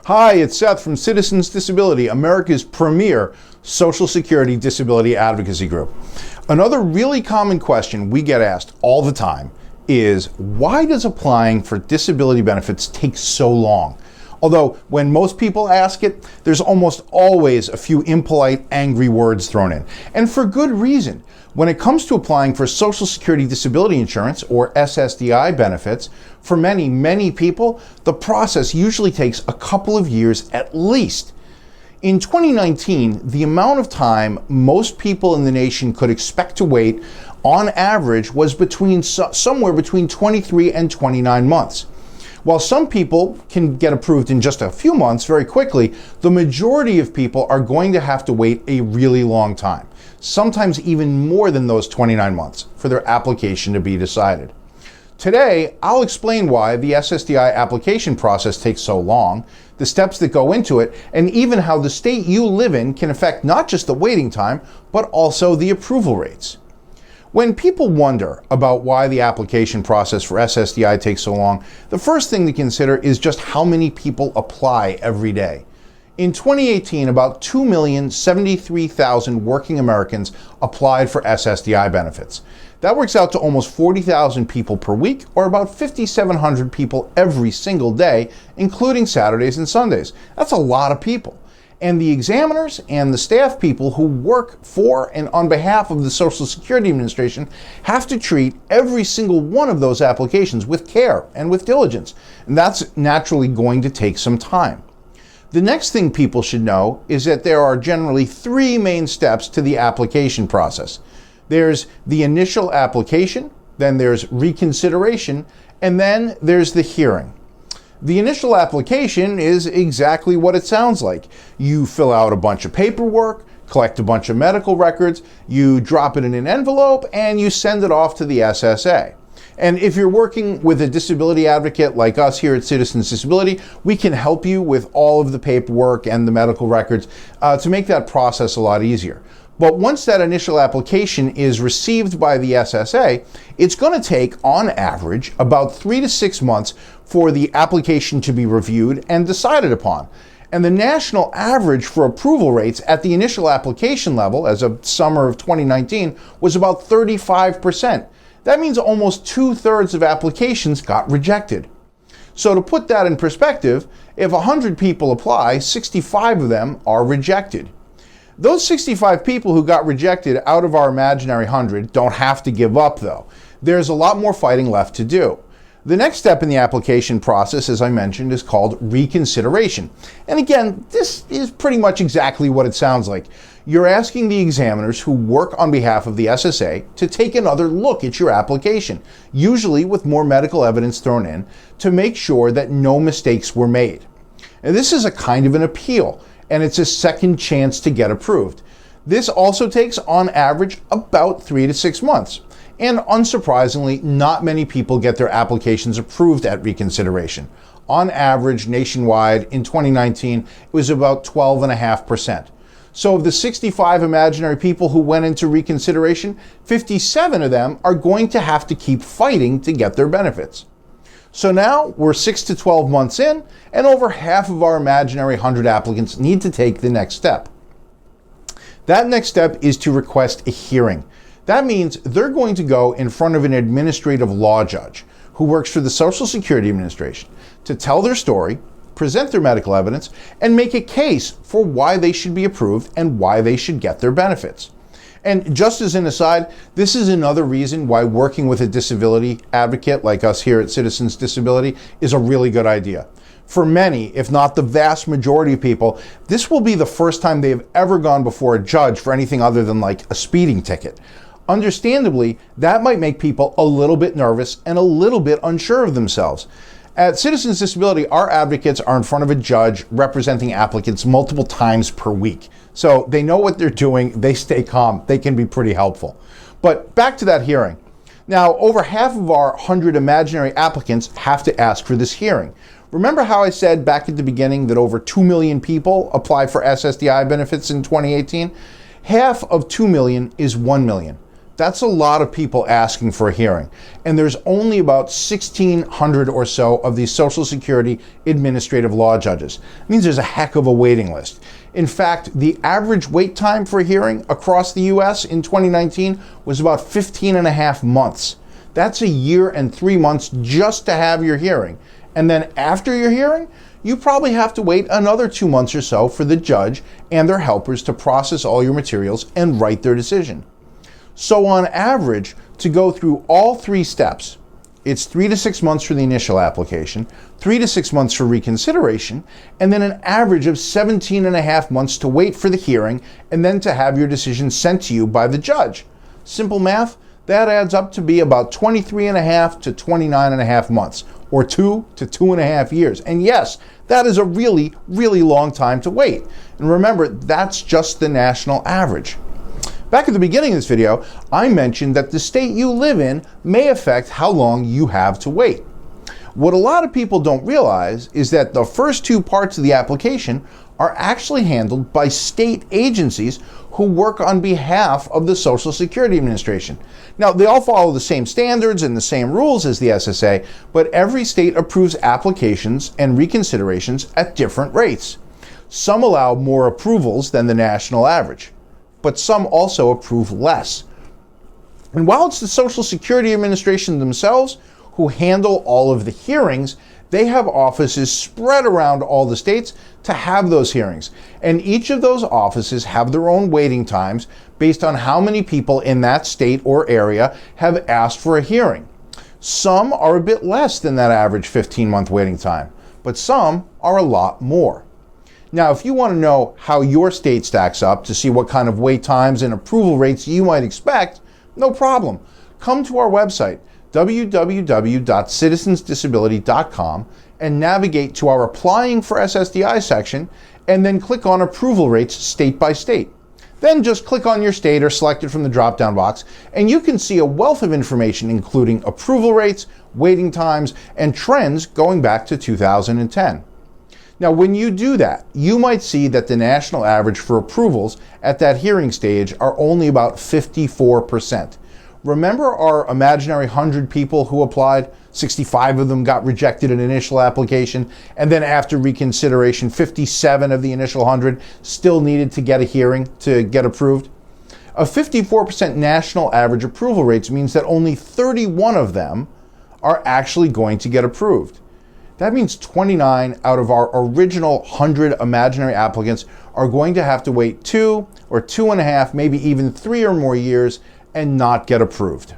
Hi, it's Seth from Citizens Disability, America's premier Social Security disability advocacy group. Another really common question we get asked all the time is, why does applying for disability benefits take so long? Although when most people ask it, there's almost always a few impolite, angry words thrown in. And for good reason. When it comes to applying for Social Security disability insurance, or SSDI benefits, for many people, the process usually takes a couple of years at least. In 2019, the amount of time most people in the nation could expect to wait on average was somewhere between 23 and 29 months. While some people can get approved in just a few months very quickly, the majority of people are going to have to wait a really long time, sometimes even more than those 29 months, for their application to be decided. Today, I'll explain why the SSDI application process takes so long, the steps that go into it, and even how the state you live in can affect not just the waiting time, but also the approval rates. When people wonder about why the application process for SSDI takes so long, the first thing to consider is just how many people apply every day. In 2018, about 2,073,000 working Americans applied for SSDI benefits. That works out to almost 40,000 people per week, or about 5,700 people every single day, including Saturdays and Sundays. That's a lot of people. And the examiners and the staff people who work for and on behalf of the Social Security Administration have to treat every single one of those applications with care and with diligence. And that's naturally going to take some time. The next thing people should know is that there are generally three main steps to the application process. There's the initial application, then there's reconsideration, and then there's the hearing. The initial application is exactly what it sounds like. You fill out a bunch of paperwork, collect a bunch of medical records, you drop it in an envelope, and you send it off to the SSA. And if you're working with a disability advocate like us here at Citizens Disability, we can help you with all of the paperwork and the medical records to make that process a lot easier. But once that initial application is received by the SSA, it's going to take, on average, about 3 to 6 months for the application to be reviewed and decided upon. And the national average for approval rates at the initial application level, as of summer of 2019, was about 35%. That means almost 2/3 of applications got rejected. So to put that in perspective, if 100 people apply, 65 of them are rejected. Those 65 people who got rejected out of our imaginary 100 don't have to give up, though. There's a lot more fighting left to do. The next step in the application process, as I mentioned, is called reconsideration. And again, this is pretty much exactly what it sounds like. You're asking the examiners who work on behalf of the SSA to take another look at your application, usually with more medical evidence thrown in, to make sure that no mistakes were made. And this is a kind of an appeal, and it's a second chance to get approved. This also takes, on average, about 3 to 6 months. And unsurprisingly, not many people get their applications approved at reconsideration. On average, nationwide, in 2019, it was about 12.5%. So of the 65 imaginary people who went into reconsideration, 57 of them are going to have to keep fighting to get their benefits. So now we're 6 to 12 months in, and over half of our imaginary 100 applicants need to take the next step. That next step is to request a hearing. That means they're going to go in front of an administrative law judge who works for the Social Security Administration to tell their story, present their medical evidence, and make a case for why they should be approved and why they should get their benefits. And just as an aside, this is another reason why working with a disability advocate like us here at Citizens Disability is a really good idea. For many, if not the vast majority of people, this will be the first time they've ever gone before a judge for anything other than like a speeding ticket. Understandably, that might make people a little bit nervous and a little bit unsure of themselves. At Citizens Disability, our advocates are in front of a judge representing applicants multiple times per week. So they know what they're doing, they stay calm, they can be pretty helpful. But back to that hearing. Now, over half of our 100 imaginary applicants have to ask for this hearing. Remember how I said back at the beginning that over 2 million people applied for SSDI benefits in 2018? Half of 2 million is 1 million. That's a lot of people asking for a hearing, and there's only about 1,600 or so of these Social Security administrative law judges. It means there's a heck of a waiting list. In fact, the average wait time for a hearing across the US in 2019 was about 15 and a half months. That's a year and 3 months just to have your hearing. And then after your hearing, you probably have to wait another 2 months or so for the judge and their helpers to process all your materials and write their decision. So on average, to go through all 3 steps, it's 3 to 6 months for the initial application, 3 to 6 months for reconsideration, and then an average of 17 and a half months to wait for the hearing and then to have your decision sent to you by the judge. Simple math, that adds up to be about 23 and a half to 29 and a half months, or 2 to 2.5 years. And yes, that is a really, really long time to wait. And remember, that's just the national average. Back at the beginning of this video, I mentioned that the state you live in may affect how long you have to wait. What a lot of people don't realize is that the first 2 parts of the application are actually handled by state agencies who work on behalf of the Social Security Administration. Now, they all follow the same standards and the same rules as the SSA, but every state approves applications and reconsiderations at different rates. Some allow more approvals than the national average, but some also approve less. And while it's the Social Security Administration themselves who handle all of the hearings, they have offices spread around all the states to have those hearings. And each of those offices have their own waiting times based on how many people in that state or area have asked for a hearing. Some are a bit less than that average 15-month waiting time, but some are a lot more. Now, if you want to know how your state stacks up to see what kind of wait times and approval rates you might expect, no problem. Come to our website, www.citizensdisability.com, and navigate to our Applying for SSDI section, and then click on Approval Rates state by state. Then just click on your state or select it from the drop-down box, and you can see a wealth of information including approval rates, waiting times, and trends going back to 2010. Now, when you do that, you might see that the national average for approvals at that hearing stage are only about 54%. Remember our imaginary 100 people who applied? 65 of them got rejected in initial application, and then after reconsideration, 57 of the initial 100 still needed to get a hearing to get approved. A 54% national average approval rates means that only 31 of them are actually going to get approved. That means 29 out of our original 100 imaginary applicants are going to have to wait 2 or 2.5, maybe even 3 or more years and not get approved.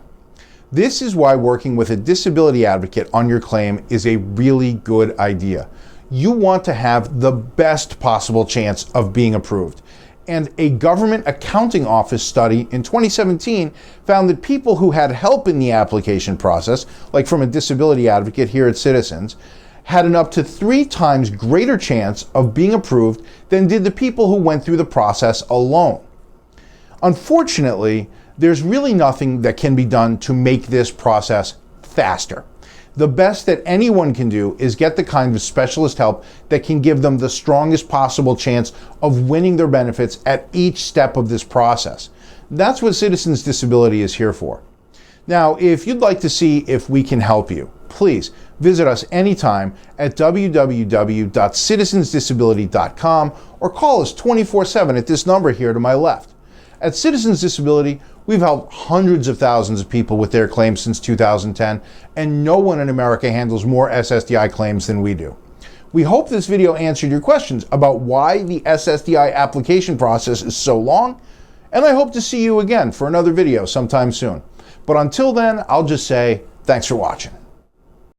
This is why working with a disability advocate on your claim is a really good idea. You want to have the best possible chance of being approved. And a government accounting office study in 2017 found that people who had help in the application process, like from a disability advocate here at Citizens, had an up to 3 times greater chance of being approved than did the people who went through the process alone. Unfortunately, there's really nothing that can be done to make this process faster. The best that anyone can do is get the kind of specialist help that can give them the strongest possible chance of winning their benefits at each step of this process. That's what Citizens Disability is here for. Now, if you'd like to see if we can help you, please visit us anytime at www.citizensdisability.com or call us 24/7 at this number here to my left. At Citizens Disability, we've helped hundreds of thousands of people with their claims since 2010, and no one in America handles more SSDI claims than we do. We hope this video answered your questions about why the SSDI application process is so long, and I hope to see you again for another video sometime soon. But until then, I'll just say thanks for watching.